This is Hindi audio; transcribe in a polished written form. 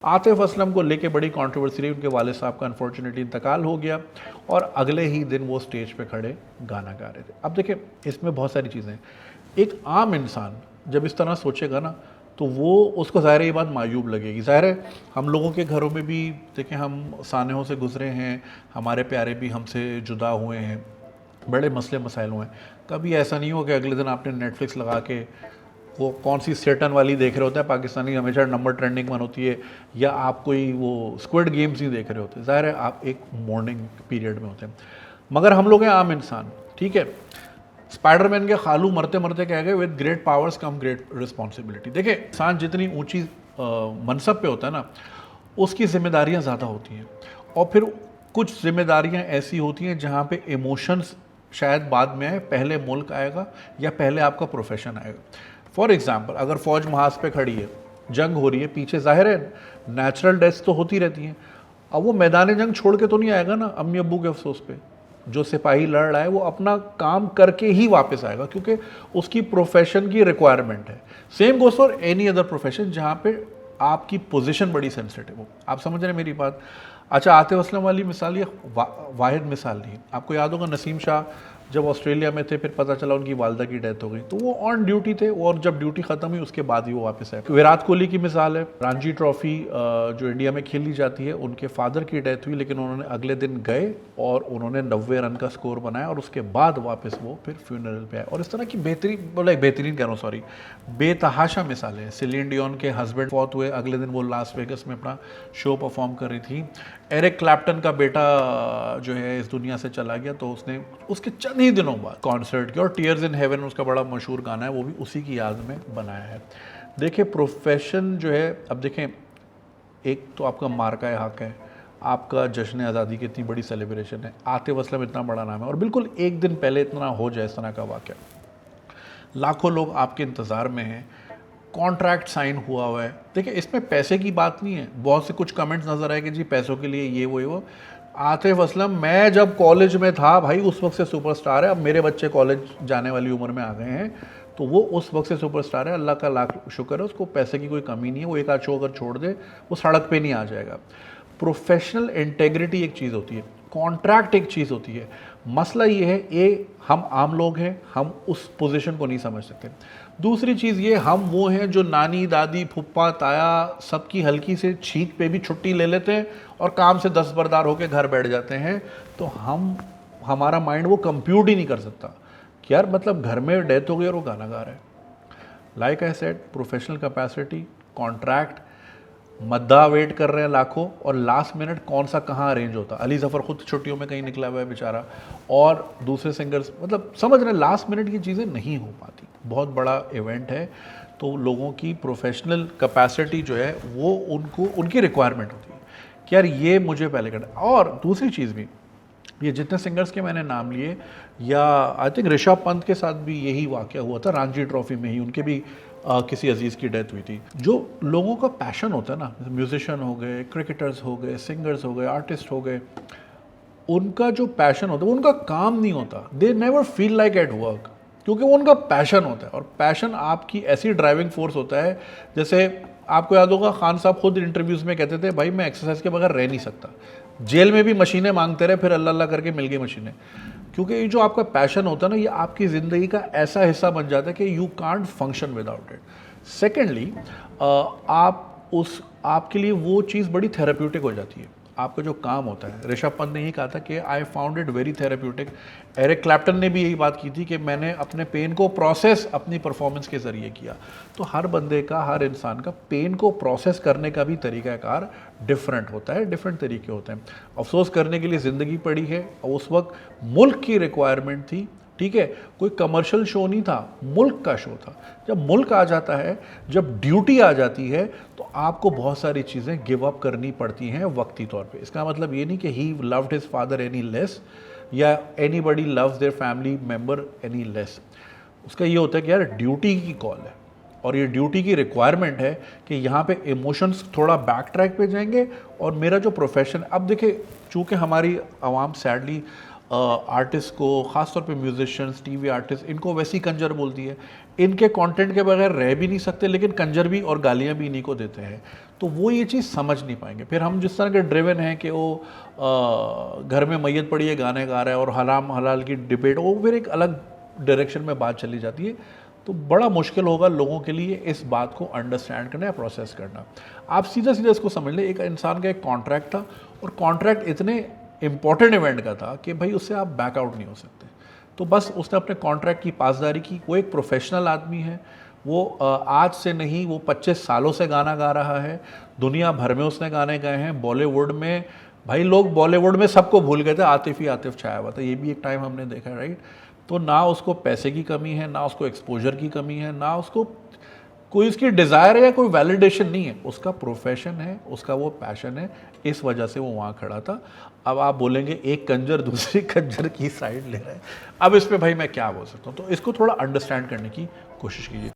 आतिफ असलम को लेके बड़ी कंट्रोवर्सी रही। उनके वालिद साहब का अनफॉर्चुनेटली इंतकाल हो गया और अगले ही दिन वो स्टेज पे खड़े गाना गा रहे थे। अब देखिए, इसमें बहुत सारी चीज़ें हैं। एक आम इंसान जब इस तरह सोचेगा ना, तो वो उसको ज़ाहिर है ये बात मायूब लगेगी। ज़ाहिर है हम लोगों के घरों में भी देखें, हम सानहों से गुजरे हैं, हमारे प्यारे भी हमसे जुदा हुए हैं, बड़े मसले मसाइल हुए हैं। कभी ऐसा नहीं हो कि अगले दिन आपने नेटफ्लिक्स लगा के वो कौन सी सेटन वाली देख रहे होते हैं, पाकिस्तानी हमेशा नंबर ट्रेंडिंग वन होती है, या आप कोई वो स्क्विड गेम्स ही देख रहे होते हैं। ज़ाहिर है आप एक मॉर्निंग पीरियड में होते हैं, मगर हम लोग हैं आम इंसान, ठीक है। स्पाइडरमैन के खालू मरते मरते कह गए, with great powers come great responsibility. देखिए, इंसान जितनी ऊंची मनसब पे होता है ना, उसकी जिम्मेदारियां ज़्यादा होती हैं, और फिर कुछ जिम्मेदारियां ऐसी होती हैं जहाँ पे इमोशंस शायद बाद में आए, पहले मुल्क आएगा या पहले आपका प्रोफेशन आएगा। फॉर एग्जाम्पल, अगर फ़ौज महाज पे खड़ी है, जंग हो रही है, पीछे ज़ाहिर है नेचुरल डेथ्स तो होती रहती हैं। अब वो मैदान जंग छोड़ के तो नहीं आएगा ना अम्मी अब्बू के अफसोस पे। जो सिपाही लड़ रहा है वो अपना काम करके ही वापस आएगा, क्योंकि उसकी प्रोफेशन की रिक्वायरमेंट है। Same goes for any other profession जहाँ पे आपकी पोजीशन बड़ी सेंसिटिव हो। आप समझ रहे हैं मेरी बात? अच्छा, आतिफ असलम वाली मिसाल ये वाहिद मिसाल नहीं है। आपको याद होगा नसीम शाह जब ऑस्ट्रेलिया में थे, फिर पता चला उनकी वालदा की डेथ हो गई, तो वो ऑन ड्यूटी थे, और जब ड्यूटी ख़त्म हुई उसके बाद ही वो वापस आए। विराट कोहली की मिसाल है, रणजी ट्रॉफी जो इंडिया में खेली जाती है, उनके फादर की डेथ हुई, लेकिन उन्होंने अगले दिन गए और उन्होंने 90 रन का स्कोर बनाया, और उसके बाद वापस वो फिर फ्यूनरल पे आए। और इस तरह की बेहतरीन कह रहा हूँ, सॉरी, बेतहाशा मिसालें हैं। सिलीन डियोन के हस्बैंड फौत हुए, अगले दिन वो लास वेगस में अपना शो परफॉर्म कर रही थी। एरिक क्लैप्टन का बेटा जो है इस दुनिया से चला गया, तो उसने उसके चंद ही दिनों बाद कॉन्सर्ट किया, और टीयर्स इन हेवन उसका बड़ा मशहूर गाना है, वो भी उसी की याद में बनाया है। देखिए, प्रोफेशन जो है, अब देखें, एक तो आपका मार्का हक है, आपका जश्न आज़ादी की इतनी बड़ी सेलिब्रेशन है, आतिफ असलम इतना बड़ा नाम है, और बिल्कुल एक दिन पहले इतना हो जाए इस तरह का वाक़या, लाखों लोग आपके इंतज़ार में हैं, कॉन्ट्रैक्ट साइन हुआ है। देखिए, इसमें पैसे की बात नहीं है। बहुत से कुछ कमेंट्स नज़र आए कि जी पैसों के लिए ये वो। आतिफ असलम, मैं जब कॉलेज में था भाई, उस वक्त से सुपरस्टार है। अब मेरे बच्चे कॉलेज जाने वाली उम्र में आ गए हैं, तो वो उस वक्त से सुपरस्टार है। अल्लाह का लाख शुक्र है, उसको पैसे की कोई कमी नहीं है। वो एक आध शो अगर छोड़ दे, वो सड़क पे नहीं आ जाएगा। प्रोफेशनल इंटेग्रिटी एक चीज़ होती है, कॉन्ट्रैक्ट एक चीज़ होती है। मसला ये है, ये हम आम लोग हैं, हम उस पोजीशन को नहीं समझ सकते। दूसरी चीज़ ये, हम वो हैं जो नानी दादी फुप्पा ताया सबकी हल्की से छींक पे भी छुट्टी ले लेते हैं और काम से दस्तबरदार होकर घर बैठ जाते हैं। तो हमारा माइंड वो कंप्यूट ही नहीं कर सकता कि यार, मतलब घर में डेथ हो गई और वो गाना गा रहा है। Like I said, professional capacity, contract, मद्दा वेट कर रहे हैं लाखों, और लास्ट मिनट कौन सा कहाँ अरेंज होता। अली ज़फ़र खुद छुट्टियों में कहीं निकला हुआ है बेचारा, और दूसरे सिंगर्स, मतलब समझ रहे हैं, लास्ट मिनट ये चीज़ें नहीं हो पाती। बहुत बड़ा इवेंट है, तो लोगों की प्रोफेशनल कैपेसिटी जो है वो उनको उनकी रिक्वायरमेंट होती है कि यार ये मुझे पहले करना। और दूसरी चीज़ भी, ये जितने सिंगर्स के मैंने नाम लिए, या आई थिंक ऋषभ पंत के साथ भी यही वाक़या हुआ था, रणजी ट्रॉफी में ही उनके भी किसी अजीज़ की डेथ हुई थी। जो लोगों का पैशन होता है ना, म्यूजिशियन हो गए, क्रिकेटर्स हो गए, सिंगर्स हो गए, आर्टिस्ट हो गए, उनका जो पैशन होता है वो उनका काम नहीं होता। They never feel like at work, क्योंकि वो उनका पैशन होता है। और पैशन आपकी ऐसी ड्राइविंग फोर्स होता है, जैसे आपको याद होगा खान साहब खुद इंटरव्यूज़ में कहते थे, भाई मैं एक्सरसाइज के बगैर रह नहीं सकता। जेल में भी मशीनें मांगते रहे, फिर अल्लाह अल्लाह करके मिल गई मशीनें। क्योंकि ये जो आपका पैशन होता है ना, ये आपकी ज़िंदगी का ऐसा हिस्सा बन जाता है कि you can't function without it. Secondly, आपके लिए वो चीज़ बड़ी थेराप्यूटिक हो जाती है, आपका जो काम होता है। ऋषभ पंत ने यही कहा था कि I found it very therapeutic. Eric Clapton ने भी यही बात की थी कि मैंने अपने पेन को प्रोसेस अपनी परफॉर्मेंस के ज़रिए किया। तो हर बंदे का, हर इंसान का पेन को प्रोसेस करने का भी तरीक़ाकार डिफरेंट होता है, डिफरेंट तरीके होते हैं। अफसोस करने के लिए ज़िंदगी पड़ी है, और उस वक्त मुल्क की रिक्वायरमेंट थी, ठीक है, कोई कमर्शियल शो नहीं था, मुल्क का शो था। जब मुल्क आ जाता है, जब ड्यूटी आ जाती है, तो आपको बहुत सारी चीज़ें गिव अप करनी पड़ती हैं वक्ती तौर पे। इसका मतलब ये नहीं कि he loved his father any less, या anybody loves their family member any less. उसका ये होता है कि यार ड्यूटी की कॉल है, और ये ड्यूटी की रिक्वायरमेंट है कि यहाँ पे इमोशंस थोड़ा बैक ट्रैक पे जाएंगे, और मेरा जो प्रोफेशन, अब देखिए, चूँकि हमारी आवाम सैडली आर्टिस्ट को, ख़ासतौर पे म्यूजिशियंस, टीवी आर्टिस्ट, इनको वैसी कंजर बोलती है। इनके कंटेंट के बगैर रह भी नहीं सकते, लेकिन कंजर भी और गालियां भी इन्हीं को देते हैं, तो वो ये चीज़ समझ नहीं पाएंगे। फिर हम जिस तरह के ड्रिवन हैं कि वो घर में मैयत पड़ी है, गाने गा रहा है और हराम हलाल की डिबेट, वो फिर एक अलग डायरेक्शन में बात चली जाती है। तो बड़ा मुश्किल होगा लोगों के लिए इस बात को अंडरस्टैंड करना या प्रोसेस करना। आप सीधा सीधा इसको समझ लें, एक इंसान का एक कॉन्ट्रैक्ट था और कॉन्ट्रैक्ट इतने इंपॉर्टेंट इवेंट का था कि भाई उससे आप बैकआउट नहीं हो सकते। तो बस उसने अपने कॉन्ट्रैक्ट की पासदारी की। वो एक प्रोफेशनल आदमी है, वो आज से नहीं, वो 25 सालों से गाना गा रहा है, दुनिया भर में उसने गाने गाए हैं। बॉलीवुड में भाई लोग बॉलीवुड में सबको भूल गए थे, आतिफ ही आतिफ छाया हुआ था, ये भी एक टाइम हमने देखा, राइट। तो ना उसको पैसे की कमी है, ना उसको एक्सपोजर की कमी है, ना उसको कोई उसकी डिज़ायर है या कोई वैलिडेशन नहीं है, उसका प्रोफेशन है, उसका वो पैशन है, इस वजह से वो वहाँ खड़ा था। अब आप बोलेंगे एक कंजर दूसरी कंजर की साइड ले रहा है, अब इस पर भाई मैं क्या बोल सकता हूँ। तो इसको थोड़ा अंडरस्टैंड करने की कोशिश कीजिए।